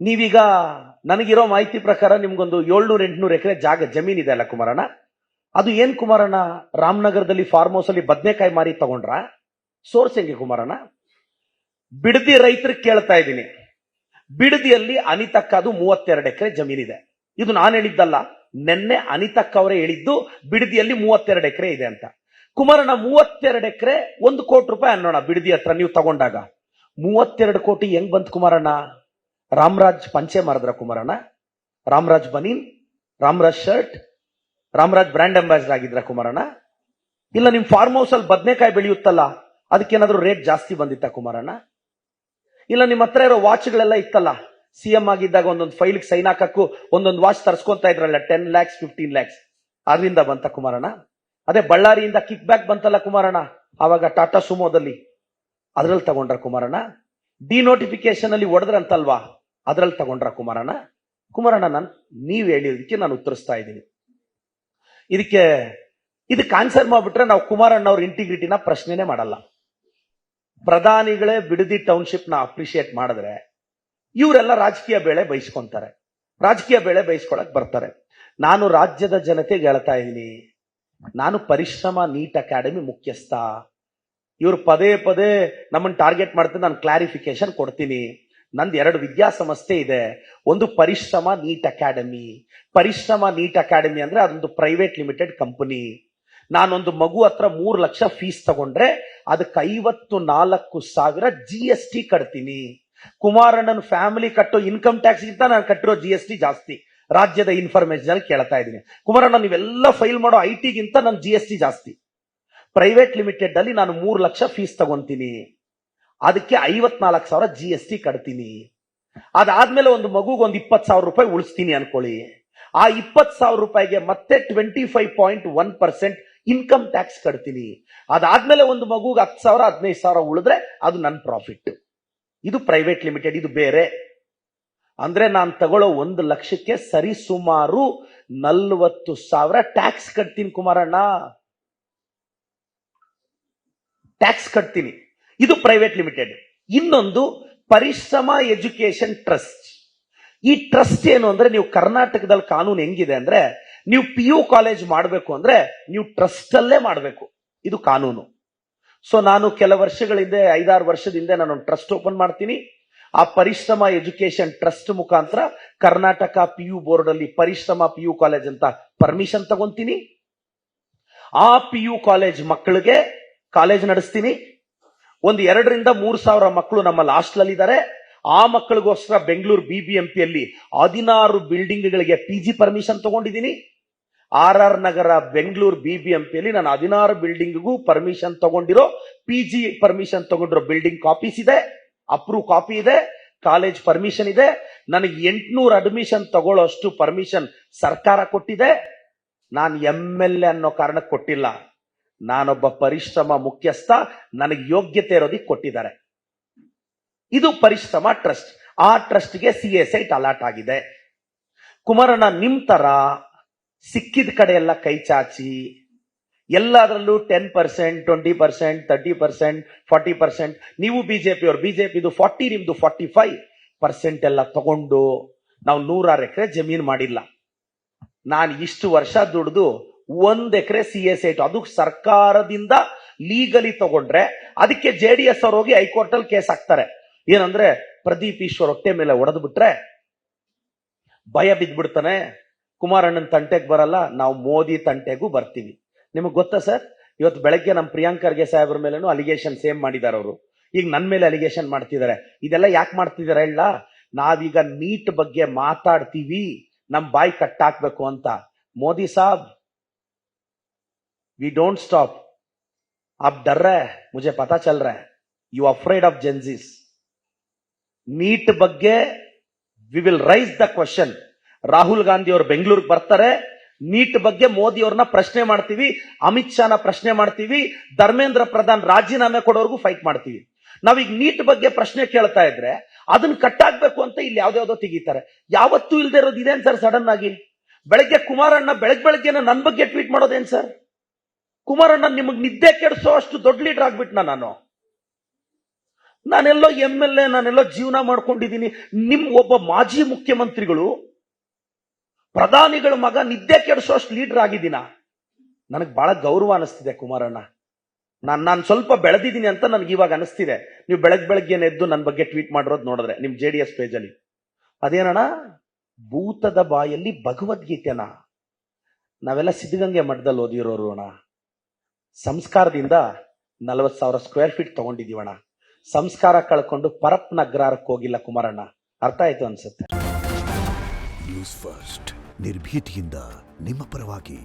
ನೀವೀಗ ನನಗಿರೋ ಮಾಹಿತಿ ಪ್ರಕಾರ ನಿಮ್ಗೊಂದು 700-800 ಎಕರೆ ಜಮೀನ್ ಇದೆ ಅಲ್ಲ ಕುಮಾರಣ್ಣ? ಅದು ಏನ್ ಕುಮಾರಣ್ಣ, ರಾಮನಗರದಲ್ಲಿ ಫಾರ್ಮ್ ಹೌಸ್ ಅಲ್ಲಿ ಬದನೆಕಾಯಿ ಮಾರಿ ತಗೊಂಡ್ರ? ಸೋರ್ಸ್ ಹೆಂಗೆ ಕುಮಾರಣ್ಣ? ಬಿಡದಿ ರೈತರಿಗೆ ಕೇಳ್ತಾ ಇದ್ದೀನಿ. ಬಿಡದಿಯಲ್ಲಿ ಅನಿತಕ್ಕ ಅದು 32 ಎಕರೆ ಜಮೀನಿದೆ. ಇದು ನಾನು ಹೇಳಿದ್ದಲ್ಲ, ನೆನ್ನೆ ಅನಿತಕ್ಕ ಅವರೇ ಹೇಳಿದ್ದು ಬಿಡದಿಯಲ್ಲಿ 32 ಎಕರೆ ಇದೆ ಅಂತ. ಕುಮಾರಣ್ಣ 32 ಎಕರೆ 1 ಕೋಟಿ ರೂಪಾಯಿ ಅನ್ನೋಣ ಬಿಡದಿ ಹತ್ರ ನೀವು ತಗೊಂಡಾಗ. 32 ಕೋಟಿ ಹೆಂಗ್ ಬಂತು ಕುಮಾರಣ್ಣ? ರಾಮರಾಜ್ ಪಂಚೆ ಮಾರಿದ್ರ ಕುಮಾರಣ್ಣ? Ramraj banian, Ramraj shirt, Ramraj brand ambassador ಆಗಿದ್ರ ಕುಮಾರಣ್ಣ? ಇಲ್ಲ ನಿಮ್ ಫಾರ್ಮ್ ಹೌಸ್ ಅಲ್ಲಿ ಬದನೆಕಾಯಿ ಬೆಳೆಯುತ್ತಲ್ಲ ಅದಕ್ಕೇನಾದ್ರೂ ರೇಟ್ ಜಾಸ್ತಿ ಬಂದಿತ್ತ ಕುಮಾರಣ್ಣ? ಇಲ್ಲ ನಿಮ್ಮ ಹತ್ರ ಇರೋ ವಾಚ್ಗಳೆಲ್ಲ ಇತ್ತಲ್ಲ, ಸಿಎಂ ಆಗಿದ್ದಾಗ ಒಂದೊಂದು ಫೈಲ್ ಸೈನ್ ಹಾಕಕ್ಕೂ ಒಂದೊಂದು ವಾಚ್ ತರ್ಸ್ಕೊಂತ ಇದ್ರಲ್ಲ, 10 lakhs 15 lakhs, ಅದರಿಂದ ಬಂತ ಕುಮಾರಣ್ಣ? ಅದೇ ಬಳ್ಳಾರಿಯಿಂದ ಕಿಕ್ ಬ್ಯಾಕ್ ಬಂತಲ್ಲ ಕುಮಾರಣ್ಣ, ಆವಾಗ ಟಾಟಾ ಸುಮೋದಲ್ಲಿ, ಅದ್ರಲ್ಲಿ ತಗೊಂಡ್ರ ಕುಮಾರಣ್ಣ? ಡಿನೋಟಿಫಿಕೇಶನ್ ಅಲ್ಲಿ ಹೊಡೆದ್ರಂತಲ್ವಾ, ಅದ್ರಲ್ಲಿ ತಗೊಂಡ್ರ ಕುಮಾರಣ್ಣ? ಕುಮಾರಣ್ಣ ನೀವ್ ಹೇಳಿದಕ್ಕೆ ನಾನು ಉತ್ತರಿಸ್ತಾ ಇದ್ದೀನಿ. ಇದಕ್ಕೆ ಆನ್ಸರ್ ಮಾಡ್ಬಿಟ್ರೆ ನಾವು ಕುಮಾರಣ್ಣ ಅವ್ರ ಇಂಟಿಗ್ರಿಟಿನ ಪ್ರಶ್ನೆನೇ ಮಾಡಲ್ಲ. ಪ್ರಧಾನಿಗಳೇ ಬಿಡದಿ ಟೌನ್ಶಿಪ್ ನ ಅಪ್ರಿಶಿಯೇಟ್ ಮಾಡಿದ್ರೆ ಇವರೆಲ್ಲ ರಾಜಕೀಯ ಬೇಳೆ ಬಯಸ್ಕೊಂತಾರೆ, ರಾಜಕೀಯ ಬೇಳೆ ಬಯಸ್ಕೊಳಕ್ ಬರ್ತಾರೆ. ನಾನು ರಾಜ್ಯದ ಜನತೆಗೆ ಹೇಳ್ತಾ ಇದ್ದೀನಿ, ನಾನು ಪರಿಶ್ರಮ ನೀಟ್ ಅಕಾಡೆಮಿ ಮುಖ್ಯಸ್ಥ. ಇವರು ಪದೇ ಪದೇ ನಮ್ಮನ್ನು ಟಾರ್ಗೆಟ್ ಮಾಡ್ತಾರೆ, ನಾನು ಕ್ಲಾರಿಫಿಕೇಶನ್ ಕೊಡ್ತೀನಿ. ನಂದು 2 ವಿದ್ಯಾಸಂಸ್ಥೆ ಇದೆ. ಒಂದು ಪರಿಶ್ರಮ ನೀಟ್ ಅಕಾಡೆಮಿ. ಪರಿಶ್ರಮ ನೀಟ್ ಅಕಾಡೆಮಿ ಅಂದ್ರೆ ಅದೊಂದು ಪ್ರೈವೇಟ್ ಲಿಮಿಟೆಡ್ ಕಂಪನಿ. ನಾನೊಂದು ಮಗು ಹತ್ರ 3 ಲಕ್ಷ ಫೀಸ್ ತಗೊಂಡ್ರೆ ಅದಕ್ಕೆ 54,000 GST ಕಟ್ತೀನಿ. ಕುಮಾರಣ್ಣನ ಫ್ಯಾಮಿಲಿ ಕಟ್ಟೋ ಇನ್ಕಮ್ ಟ್ಯಾಕ್ಸ್ ಗಿಂತ ನಾನು ಕಟ್ಟಿರೋ GST ಜಾಸ್ತಿ. ರಾಜ್ಯದ ಇನ್ಫಾರ್ಮೇಶನ್ ಕೇಳ್ತಾ ಇದ್ದೀನಿ. ಕುಮಾರಣ್ಣ ನೀವೆಲ್ಲ ಫೈಲ್ ಮಾಡೋ IT ಗಿಂತ ನನ್ನ GST ಜಾಸ್ತಿ. ಪ್ರೈವೇಟ್ ಲಿಮಿಟೆಡ್ ಅಲ್ಲಿ ನಾನು 3 ಲಕ್ಷ ಫೀಸ್ ತಗೊಂತೀನಿ, ಅದಕ್ಕೆ 54,000 GST ಕಟ್ತೀನಿ. ಅದಾದ್ಮೇಲೆ ಒಂದು ಮಗುಗೆ ಒಂದು 20,000 ರೂಪಾಯಿ ಉಳಿಸ್ತೀನಿ ಅನ್ಕೊಳ್ಳಿ. ಆ 20,000 ರೂಪಾಯಿಗೆ ಮತ್ತೆ 25.1% ಇನ್ಕಮ್ ಟ್ಯಾಕ್ಸ್ ಕಟ್ತೀನಿ. ಅದಾದ್ಮೇಲೆ ಒಂದು ಮಗುಗೆ 10,000 15,000 ಉಳಿದ್ರೆ ಅದು ನನ್ನ ಪ್ರಾಫಿಟ್. ಇದು ಪ್ರೈವೇಟ್ ಲಿಮಿಟೆಡ್, ಇದು ಬೇರೆ. ಅಂದ್ರೆ ನಾನು ತಗೊಳ್ಳೋ 1 ಲಕ್ಷಕ್ಕೆ ಸರಿಸುಮಾರು 40,000 ಟ್ಯಾಕ್ಸ್ ಕಟ್ತೀನಿ ಕುಮಾರಣ್ಣ, ಟ್ಯಾಕ್ಸ್ ಕಟ್ತೀನಿ. ಇದು ಪ್ರೈವೇಟ್ ಲಿಮಿಟೆಡ್. ಇನ್ನೊಂದು ಪರಿಶ್ರಮ ಎಜುಕೇಶನ್ ಟ್ರಸ್ಟ್. ಈ ಟ್ರಸ್ಟ್ ಏನು ಅಂದ್ರೆ, ನೀವು ಕರ್ನಾಟಕದಲ್ಲಿ ಕಾನೂನು ಹೆಂಗಿದೆ ಅಂದ್ರೆ, ನೀವು PU ಕಾಲೇಜ್ ಮಾಡಬೇಕು ಅಂದ್ರೆ ನೀವು ಟ್ರಸ್ಟ್ ಅಲ್ಲೇ ಮಾಡಬೇಕು, ಇದು ಕಾನೂನು. ಸೊ ನಾನು ಕೆಲ ವರ್ಷಗಳ ಹಿಂದೆ 5-6 ವರ್ಷದ ಹಿಂದೆ ನಾನೊಂದು ಟ್ರಸ್ಟ್ ಓಪನ್ ಮಾಡ್ತೀನಿ. ಆ ಪರಿಶ್ರಮ ಎಜುಕೇಶನ್ ಟ್ರಸ್ಟ್ ಮುಖಾಂತರ ಕರ್ನಾಟಕ PU ಬೋರ್ಡ್ ಅಲ್ಲಿ ಪರಿಶ್ರಮ PU ಕಾಲೇಜ್ ಅಂತ ಪರ್ಮಿಷನ್ ತಗೊಂತೀನಿ. ಆ PU ಕಾಲೇಜ್ ಮಕ್ಕಳಿಗೆ ಕಾಲೇಜ್ ನಡೆಸ್ತೀನಿ. ಒಂದು 2,000-3,000 ಮಕ್ಕಳು ನಮ್ಮಲ್ಲಿ ಹಾಸ್ಟೆಲ್ ಅಲ್ಲಿ ಇದ್ದಾರೆ. ಆ ಮಕ್ಕಳಿಗೋಸ್ಕರ ಬೆಂಗಳೂರು BBMP ಅಲ್ಲಿ 16 ಬಿಲ್ಡಿಂಗ್ಗಳಿಗೆ PG ಪರ್ಮಿಷನ್ ತಗೊಂಡಿದ್ದೀನಿ. RR ನಗರ ಬೆಂಗಳೂರು BBMP ಅಲ್ಲಿ ನಾನು 16 ಬಿಲ್ಡಿಂಗ್ಗೂ ಪರ್ಮಿಷನ್ ತಗೊಂಡಿರೋ, PG ಪರ್ಮಿಷನ್ ತಗೊಂಡಿರೋ ಬಿಲ್ಡಿಂಗ್ ಕಾಪೀಸ್ ಇದೆ, ಅಪ್ರೂವ್ ಕಾಪಿ ಇದೆ, ಕಾಲೇಜ್ ಪರ್ಮಿಷನ್ ಇದೆ. ನನಗೆ 800 ಅಡ್ಮಿಷನ್ ತಗೊಳ್ಳೋಷ್ಟು ಪರ್ಮಿಷನ್ ಸರ್ಕಾರ ಕೊಟ್ಟಿದೆ. ನಾನು MLA ಅನ್ನೋ ಕಾರಣಕ್ಕೆ ಕೊಟ್ಟಿಲ್ಲ, ನಾನೊಬ್ಬ ಪರಿಶ್ರಮ ಮುಖ್ಯಸ್ಥ, ನನಗೆ ಯೋಗ್ಯತೆ ಇರೋದಕ್ಕೆ ಕೊಟ್ಟಿದ್ದಾರೆ. ಇದು ಪರಿಶ್ರಮ ಟ್ರಸ್ಟ್. ಆ ಟ್ರಸ್ಟ್ಗೆ CA ಸೈಟ್ ಅಲಾಟ್ ಆಗಿದೆ. ಕುಮಾರಣ್ಣ ನಿಮ್ ತರ ಸಿಕ್ಕಿದ ಕಡೆ ಎಲ್ಲ ಕೈ ಚಾಚಿ ಎಲ್ಲದರಲ್ಲೂ 10%, 20%, 30%, 40%, ನೀವು ಬಿಜೆಪಿ ಅವ್ರು, ಬಿಜೆಪಿದು 40, ನಿಮ್ದು 45% ಎಲ್ಲ ತಗೊಂಡು ನಾವು 106 ಎಕರೆ ಜಮೀನು ಮಾಡಿಲ್ಲ. ನಾನು ಇಷ್ಟು ವರ್ಷ ದುಡ್ದು 1 ಎಕರೆ CA ಸೈಟ್, ಅದು ಸರ್ಕಾರದಿಂದ ಲೀಗಲಿ ತಗೊಂಡ್ರೆ ಅದಕ್ಕೆ JDS ಅವ್ರು ಹೋಗಿ ಹೈಕೋರ್ಟ್ ಅಲ್ಲಿ ಕೇಸ್ ಹಾಕ್ತಾರೆ. ಏನಂದ್ರೆ ಪ್ರದೀಪ್ ಈಶ್ವರ್ ಹೊಟ್ಟೆ ಮೇಲೆ ಹೊಡೆದು ಬಿಟ್ರೆ ಭಯ ಬಿದ್ದ್ಬಿಡ್ತಾನೆ, ಕುಮಾರಣ್ಣನ ತಂಟೆಗೆ ಬರಲ್ಲ, ನಾವು ಮೋದಿ ತಂಟೆಗೂ ಬರ್ತೀವಿ. ನಿಮಗೆ ಗೊತ್ತಾ ಸರ್, ಇವತ್ತು ಬೆಳಗ್ಗೆ ನಮ್ಮ ಪ್ರಿಯಾಂಕ್ ಖರ್ಗೆ ಸಾಹೇಬ್ರ ಮೇಲೇನು ಅಲಿಗೇಷನ್ ಸೇಮ್ ಮಾಡಿದ್ದಾರೆ ಅವರು. ಈಗ ನನ್ನ ಮೇಲೆ ಅಲಿಗೇಷನ್ ಮಾಡ್ತಿದ್ದಾರೆ. ಇದೆಲ್ಲ ಯಾಕೆ ಮಾಡ್ತಿದ್ದಾರೆ ಇಲ್ಲ, ನಾವೀಗ ನೀಟ್ ಬಗ್ಗೆ ಮಾತಾಡ್ತೀವಿ, ನಮ್ ಬಾಯಿ ಕಟ್ಟಾಕ್ಬೇಕು ಅಂತ. Modi saab we don't stop, आप डर रहे हैं, मुझे पता चल रहा है, you afraid of Gen Zs. NEET ಬಗ್ಗೆ we will raise the question. Rahul Gandhi ಅವರು ಬೆಂಗಳೂರಿಗೆ ಬರ್ತಾರೆ, ನೀಟ್ ಬಗ್ಗೆ ಮೋದಿ ಅವ್ರನ್ನ ಪ್ರಶ್ನೆ ಮಾಡ್ತೀವಿ, ಅಮಿತ್ ಶಾನ ಪ್ರಶ್ನೆ ಮಾಡ್ತೀವಿ, ಧರ್ಮೇಂದ್ರ ಪ್ರಧಾನ್ ರಾಜೀನಾಮೆ ಕೊಡೋರ್ಗೂ ಫೈಟ್ ಮಾಡ್ತೀವಿ. ನಾವೀಗ ನೀಟ್ ಬಗ್ಗೆ ಪ್ರಶ್ನೆ ಕೇಳ್ತಾ ಇದ್ರೆ ಅದನ್ನ ಕಟ್ಟಾಕ್ಬೇಕು ಅಂತ ಇಲ್ಲಿ ಯಾವ್ದಾವ್ದೋ ತೆಗಿತಾರೆ. ಯಾವತ್ತೂ ಇಲ್ದೇ ಇರೋದು ಇದೇನ್ ಸರ್ ಸಡನ್ ಆಗಿ? ಬೆಳಗ್ಗೆ ಕುಮಾರಣ್ಣ ಬೆಳಗ್ಗೆನೆ ನನ್ನ ಬಗ್ಗೆ ಟ್ವೀಟ್ ಮಾಡೋದೇನ್ ಸರ್? ಕುಮಾರಣ್ಣ ನಿಮಗ್ ನಿದ್ದೆ ಕೆಡಿಸೋ ಅಷ್ಟು ದೊಡ್ಡ ಲೀಡರ್ ಆಗ್ಬಿಟ್ನಾ ನಾನು? ನಾನೆಲ್ಲೋ MLA, ನಾನೆಲ್ಲೋ ಜೀವನ ಮಾಡ್ಕೊಂಡಿದ್ದೀನಿ. ಒಬ್ಬ ಮಾಜಿ ಮುಖ್ಯಮಂತ್ರಿಗಳು ಪ್ರಧಾನಿಗಳ ಮಗ ನಿದ್ದೆ ಕೆಡಿಸೋಷ್ಟು ಲೀಡರ್ ಆಗಿದ್ದೀನ. ನನಗೆ ಬಹಳ ಗೌರವ ಅನಿಸ್ತಿದೆ ಕುಮಾರಣ್ಣ. ನಾನು ಸ್ವಲ್ಪ ಬೆಳೆದಿದ್ದೀನಿ ಅಂತ ನನಗೆ ಇವಾಗ ಅನಿಸ್ತಿದೆ. ನೀವು ಬೆಳಗ್ಗೆ ಎದ್ದು ನನ್ನ ಬಗ್ಗೆ ಟ್ವೀಟ್ ಮಾಡಿರೋದು ನೋಡಿದ್ರೆ ನಿಮ್ JDS ಪೇಜಲ್ಲಿ ಅದೇನಣ್ಣ, ಭೂತದ ಬಾಯಲ್ಲಿ ಭಗವದ್ಗೀತೆನ ನಾವೆಲ್ಲ ಸಿದ್ಧಗಂಗೆ ಮಠದಲ್ಲಿ ಓದಿರೋರು ಅಣ್ಣ. ಸಂಸ್ಕಾರದಿಂದ 40,000 ಸ್ಕ್ವೇರ್ ಫೀಟ್ ತಗೊಂಡಿದೀವಣ್ಣ. ಸಂಸ್ಕಾರ ಕಳ್ಕೊಂಡು ಪರಪ್ ನಗರಕ್ಕೆ ಹೋಗಿಲ್ಲ ಕುಮಾರಣ್ಣ. ಅರ್ಥ ಆಯ್ತು ಅನ್ಸುತ್ತೆ. ನ್ಯೂಸ್ ಫಸ್ಟ್, ನಿರ್ಭೀತಿಯಿಂದ ನಿಮ್ಮ ಪರವಾಗಿ.